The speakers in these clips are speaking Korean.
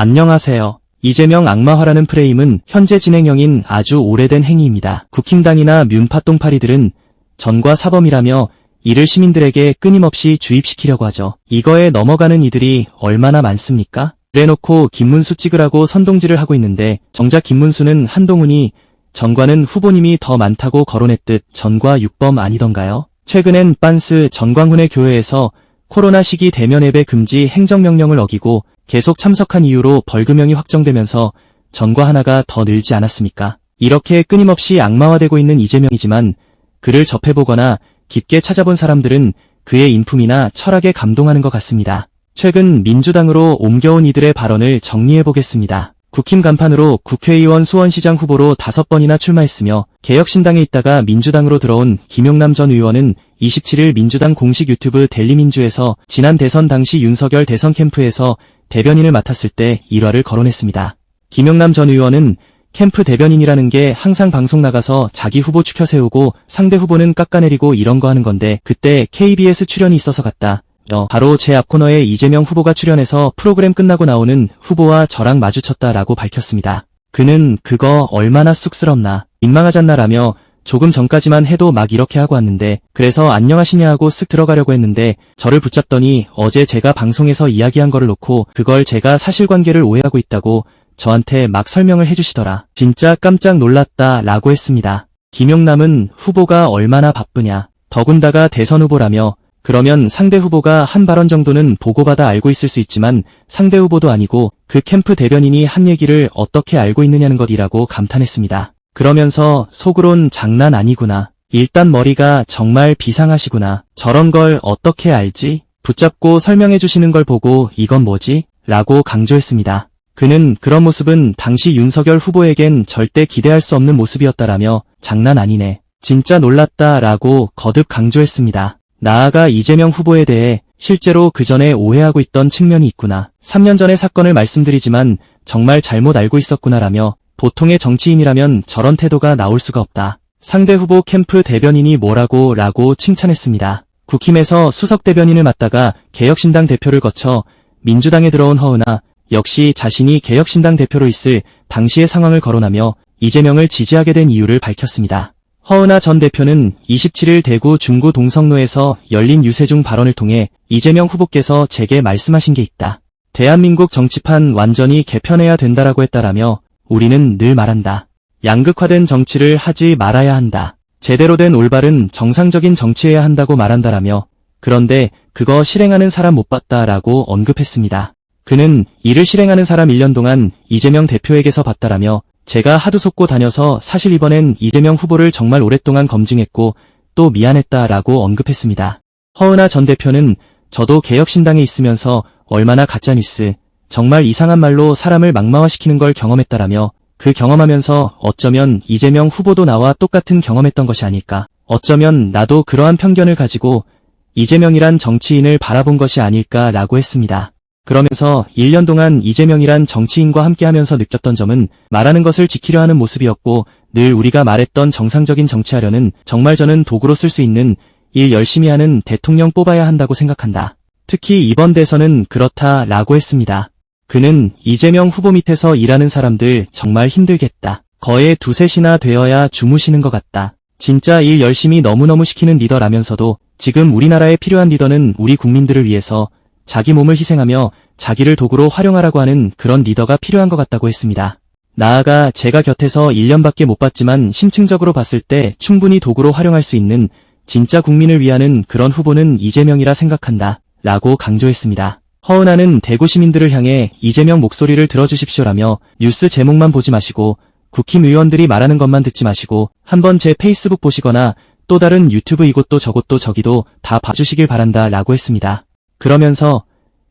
안녕하세요. 이재명 악마화라는 프레임은 현재 진행형인 아주 오래된 행위입니다. 국힘당이나 민파똥파리들은 전과 사범이라며 이를 시민들에게 끊임없이 주입시키려고 하죠. 이거에 넘어가는 이들이 얼마나 많습니까? 그래놓고 김문수 찍으라고 선동질을 하고 있는데 정작 김문수는 한동훈이 전과는 후보님이 더 많다고 거론했듯 전과 6범 아니던가요? 최근엔 빤스 전광훈의 교회에서 코로나 시기 대면 예배 금지 행정명령을 어기고 계속 참석한 이유로 벌금형이 확정되면서 전과 하나가 더 늘지 않았습니까? 이렇게 끊임없이 악마화되고 있는 이재명이지만 그를 접해보거나 깊게 찾아본 사람들은 그의 인품이나 철학에 감동하는 것 같습니다. 최근 민주당으로 옮겨온 이들의 발언을 정리해보겠습니다. 국힘 간판으로 국회의원 수원시장 후보로 5번이나 출마했으며 개혁신당에 있다가 민주당으로 들어온 김용남 전 의원은 27일 민주당 공식 유튜브 델리민주에서 지난 대선 당시 윤석열 대선 캠프에서 대변인을 맡았을 때 일화를 거론했습니다. 김용남 전 의원은 캠프 대변인이라는 게 항상 방송 나가서 자기 후보 추켜 세우고 상대 후보는 깎아내리고 이런 거 하는 건데 그때 KBS 출연이 있어서 갔다. 바로 제 앞 코너에 이재명 후보가 출연해서 프로그램 끝나고 나오는 후보와 저랑 마주쳤다라고 밝혔습니다. 그는 그거 얼마나 쑥스럽나 민망하잖나 라며 조금 전까지만 해도 막 이렇게 하고 왔는데 그래서 안녕하시냐 하고 쓱 들어가려고 했는데 저를 붙잡더니 어제 제가 방송에서 이야기한 거를 놓고 그걸 제가 사실관계를 오해하고 있다고 저한테 막 설명을 해주시더라. 진짜 깜짝 놀랐다 라고 했습니다. 김용남은 후보가 얼마나 바쁘냐. 더군다나 대선 후보라며 그러면 상대 후보가 한 발언 정도는 보고받아 알고 있을 수 있지만 상대 후보도 아니고 그 캠프 대변인이 한 얘기를 어떻게 알고 있느냐는 것이라고 감탄했습니다. 그러면서 속으론 장난 아니구나. 일단 머리가 정말 비상하시구나. 저런 걸 어떻게 알지? 붙잡고 설명해 주시는 걸 보고 이건 뭐지? 라고 강조했습니다. 그는 그런 모습은 당시 윤석열 후보에겐 절대 기대할 수 없는 모습이었다라며 장난 아니네. 진짜 놀랐다 라고 거듭 강조했습니다. 나아가 이재명 후보에 대해 실제로 그 전에 오해하고 있던 측면이 있구나. 3년 전의 사건을 말씀드리지만 정말 잘못 알고 있었구나라며 보통의 정치인이라면 저런 태도가 나올 수가 없다. 상대 후보 캠프 대변인이 뭐라고 라고 칭찬했습니다. 국힘에서 수석 대변인을 맡다가 개혁신당 대표를 거쳐 민주당에 들어온 허은하 역시 자신이 개혁신당 대표로 있을 당시의 상황을 거론하며 이재명을 지지하게 된 이유를 밝혔습니다. 허은하 전 대표는 27일 대구 중구 동성로에서 열린 유세중 발언을 통해 이재명 후보께서 제게 말씀하신 게 있다. 대한민국 정치판 완전히 개편해야 된다라고 했다라며 우리는 늘 말한다. 양극화된 정치를 하지 말아야 한다. 제대로 된 올바른 정상적인 정치해야 한다고 말한다라며 그런데 그거 실행하는 사람 못 봤다라고 언급했습니다. 그는 이를 실행하는 사람 1년 동안 이재명 대표에게서 봤다라며 제가 하도 속고 다녀서 사실 이번엔 이재명 후보를 정말 오랫동안 검증했고 또 미안했다라고 언급했습니다. 허은하 전 대표는 저도 개혁신당에 있으면서 얼마나 가짜뉴스, 정말 이상한 말로 사람을 막마화시키는 걸 경험했다라며 그 경험하면서 어쩌면 이재명 후보도 나와 똑같은 경험했던 것이 아닐까. 어쩌면 나도 그러한 편견을 가지고 이재명이란 정치인을 바라본 것이 아닐까라고 했습니다. 그러면서 1년 동안 이재명이란 정치인과 함께하면서 느꼈던 점은 말하는 것을 지키려 하는 모습이었고 늘 우리가 말했던 정상적인 정치하려는 정말 저는 도구로 쓸 수 있는 일 열심히 하는 대통령 뽑아야 한다고 생각한다. 특히 이번 대선은 그렇다라고 했습니다. 그는 이재명 후보 밑에서 일하는 사람들 정말 힘들겠다. 거의 2-3시나 되어야 주무시는 것 같다. 진짜 일 열심히 너무너무 시키는 리더라면서도 지금 우리나라에 필요한 리더는 우리 국민들을 위해서 자기 몸을 희생하며 자기를 도구로 활용하라고 하는 그런 리더가 필요한 것 같다고 했습니다. 나아가 제가 곁에서 1년밖에 못 봤지만 심층적으로 봤을 때 충분히 도구로 활용할 수 있는 진짜 국민을 위하는 그런 후보는 이재명이라 생각한다. 라고 강조했습니다. 허은하는 대구 시민들을 향해 이재명 목소리를 들어주십시오라며 뉴스 제목만 보지 마시고 국힘 의원들이 말하는 것만 듣지 마시고 한번 제 페이스북 보시거나 또 다른 유튜브 이곳도 저곳도 저기도 다 봐주시길 바란다 라고 했습니다. 그러면서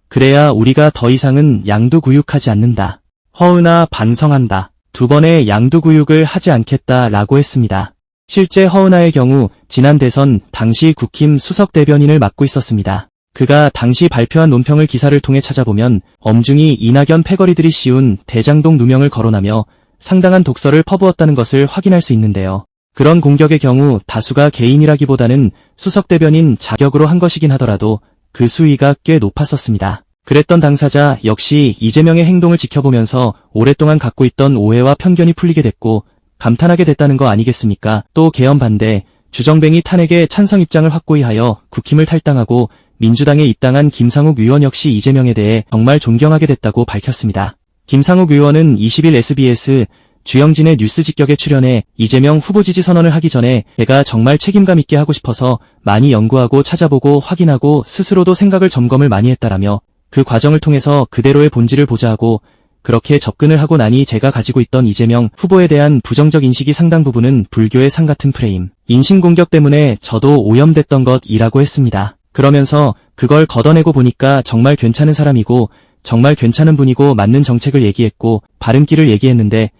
그래야 우리가 더 이상은 양두구육하지 않는다. 허은하 반성한다. 2번의 양두구육을 하지 않겠다 라고 했습니다. 실제 허은하의 경우 지난 대선 당시 국힘 수석 대변인을 맡고 있었습니다. 그가 당시 발표한 논평을 기사를 통해 찾아보면 엄중히 이낙연 패거리들이 씌운 대장동 누명을 거론하며 상당한 독설을 퍼부었다는 것을 확인할 수 있는데요. 그런 공격의 경우 다수가 개인이라기보다는 수석 대변인 자격으로 한 것이긴 하더라도 그 수위가 꽤 높았었습니다. 그랬던 당사자 역시 이재명의 행동을 지켜보면서 오랫동안 갖고 있던 오해와 편견이 풀리게 됐고 감탄하게 됐다는 거 아니겠습니까? 또 계엄 반대, 주정뱅이 탄핵에 찬성 입장을 확고히 하여 국힘을 탈당하고 민주당에 입당한 김상욱 의원 역시 이재명에 대해 정말 존경하게 됐다고 밝혔습니다. 김상욱 의원은 20일 SBS 주영진의 뉴스 직격에 출연해 이재명 후보 지지 선언을 하기 전에 제가 정말 책임감 있게 하고 싶어서 많이 연구하고 찾아보고 확인하고 스스로도 생각을 점검을 많이 했다라며 그 과정을 통해서 그대로의 본질을 보자 하고 그렇게 접근을 하고 나니 제가 가지고 있던 이재명 후보에 대한 부정적 인식이 상당 부분은 불교의 상 같은 프레임, 인신공격 때문에 저도 오염됐던 것이라고 했습니다. 그러면서 그걸 걷어내고 보니까 정말 괜찮은 사람이고 정말 괜찮은 분이고 맞는 정책을 얘기했고 바른 길을 얘기했는데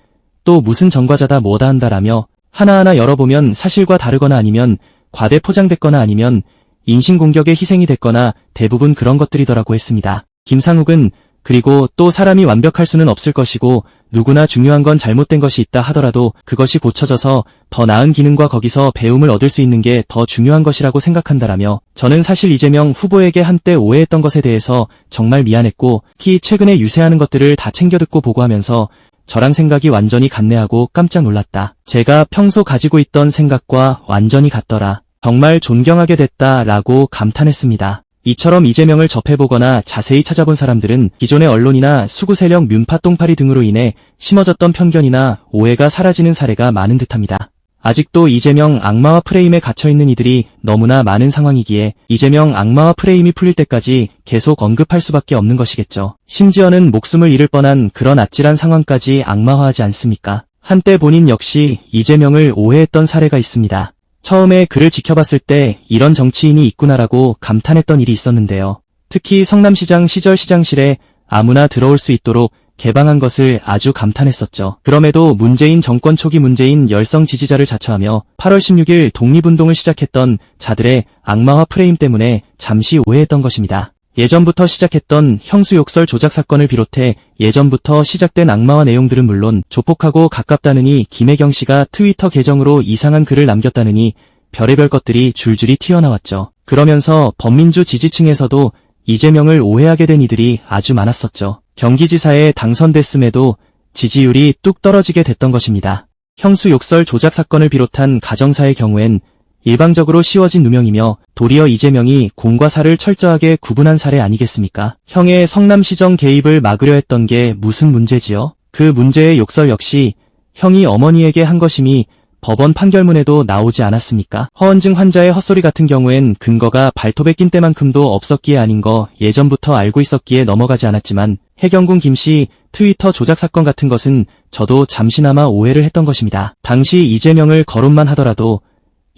또 무슨 전과자다 뭐다 한다라며 하나하나 열어보면 사실과 다르거나 아니면 과대 포장됐거나 아니면 인신공격의 희생이 됐거나 대부분 그런 것들이더라고 했습니다. 김상욱은 그리고 또 사람이 완벽할 수는 없을 것이고 누구나 중요한 건 잘못된 것이 있다 하더라도 그것이 고쳐져서 더 나은 기능과 거기서 배움을 얻을 수 있는 게 더 중요한 것이라고 생각한다라며 저는 사실 이재명 후보에게 한때 오해했던 것에 대해서 정말 미안했고 특히 최근에 유세하는 것들을 다 챙겨 듣고 보고하면서 저랑 생각이 완전히 같네 하고 깜짝 놀랐다. 제가 평소 가지고 있던 생각과 완전히 같더라. 정말 존경하게 됐다라고 감탄했습니다. 이처럼 이재명을 접해보거나 자세히 찾아본 사람들은 기존의 언론이나 수구 세력 뮌파 똥파리 등으로 인해 심어졌던 편견이나 오해가 사라지는 사례가 많은 듯합니다. 아직도 이재명 악마와 프레임에 갇혀있는 이들이 너무나 많은 상황이기에 이재명 악마와 프레임이 풀릴 때까지 계속 언급할 수밖에 없는 것이겠죠. 심지어는 목숨을 잃을 뻔한 그런 아찔한 상황까지 악마화하지 않습니까? 한때 본인 역시 이재명을 오해했던 사례가 있습니다. 처음에 그를 지켜봤을 때 이런 정치인이 있구나라고 감탄했던 일이 있었는데요. 특히 성남시장 시절 시장실에 아무나 들어올 수 있도록 개방한 것을 아주 감탄했었죠. 그럼에도 문재인 정권 초기 문재인 열성 지지자를 자처하며 8월 16일 독립운동을 시작했던 자들의 악마화 프레임 때문에 잠시 오해했던 것입니다. 예전부터 시작했던 형수욕설 조작 사건을 비롯해 예전부터 시작된 악마화 내용들은 물론 조폭하고 가깝다느니 김혜경 씨가 트위터 계정으로 이상한 글을 남겼다느니 별의별 것들이 줄줄이 튀어나왔죠. 그러면서 범민주 지지층에서도 이재명을 오해하게 된 이들이 아주 많았었죠. 경기지사에 당선됐음에도 지지율이 뚝 떨어지게 됐던 것입니다. 형수욕설 조작 사건을 비롯한 가정사의 경우엔 일방적으로 씌워진 누명이며 도리어 이재명이 공과 사를 철저하게 구분한 사례 아니겠습니까? 형의 성남시정 개입을 막으려 했던 게 무슨 문제지요? 그 문제의 욕설 역시 형이 어머니에게 한 것임이 법원 판결문에도 나오지 않았습니까? 허언증 환자의 헛소리 같은 경우엔 근거가 발톱에 낀 때만큼도 없었기에 아닌 거 예전부터 알고 있었기에 넘어가지 않았지만 해경군 김씨 트위터 조작 사건 같은 것은 저도 잠시나마 오해를 했던 것입니다. 당시 이재명을 거론만 하더라도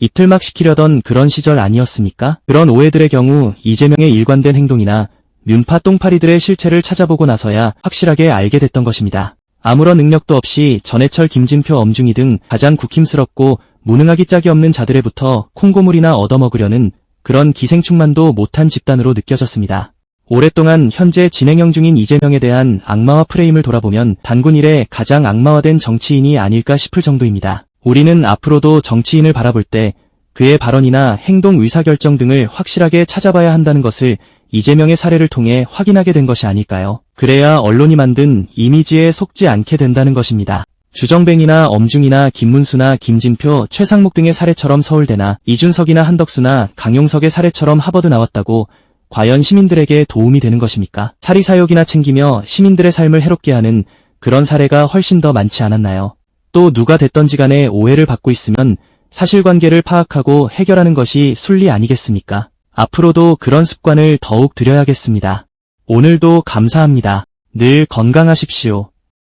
입틀막 시키려던 그런 시절 아니었습니까? 그런 오해들의 경우 이재명의 일관된 행동이나 뮌파 똥파리들의 실체를 찾아보고 나서야 확실하게 알게 됐던 것입니다. 아무런 능력도 없이 전해철, 김진표, 엄중희 등 가장 국힘스럽고 무능하기 짝이 없는 자들에부터 콩고물이나 얻어먹으려는 그런 기생충만도 못한 집단으로 느껴졌습니다. 오랫동안 현재 진행형 중인 이재명에 대한 악마화 프레임을 돌아보면 단군 이래 가장 악마화된 정치인이 아닐까 싶을 정도입니다. 우리는 앞으로도 정치인을 바라볼 때 그의 발언이나 행동 의사결정 등을 확실하게 찾아봐야 한다는 것을 이재명의 사례를 통해 확인하게 된 것이 아닐까요? 그래야 언론이 만든 이미지에 속지 않게 된다는 것입니다. 주정뱅이나 엄중이나 김문수나 김진표, 최상목 등의 사례처럼 서울대나 이준석이나 한덕수나 강용석의 사례처럼 하버드 나왔다고 과연 시민들에게 도움이 되는 것입니까? 사리사욕이나 챙기며 시민들의 삶을 해롭게 하는 그런 사례가 훨씬 더 많지 않았나요? 또 누가 됐던지 간에 오해를 받고 있으면 사실관계를 파악하고 해결하는 것이 순리 아니겠습니까? 앞으로도 그런 습관을 더욱 들여야겠습니다. 오늘도 감사합니다. 늘 건강하십시오.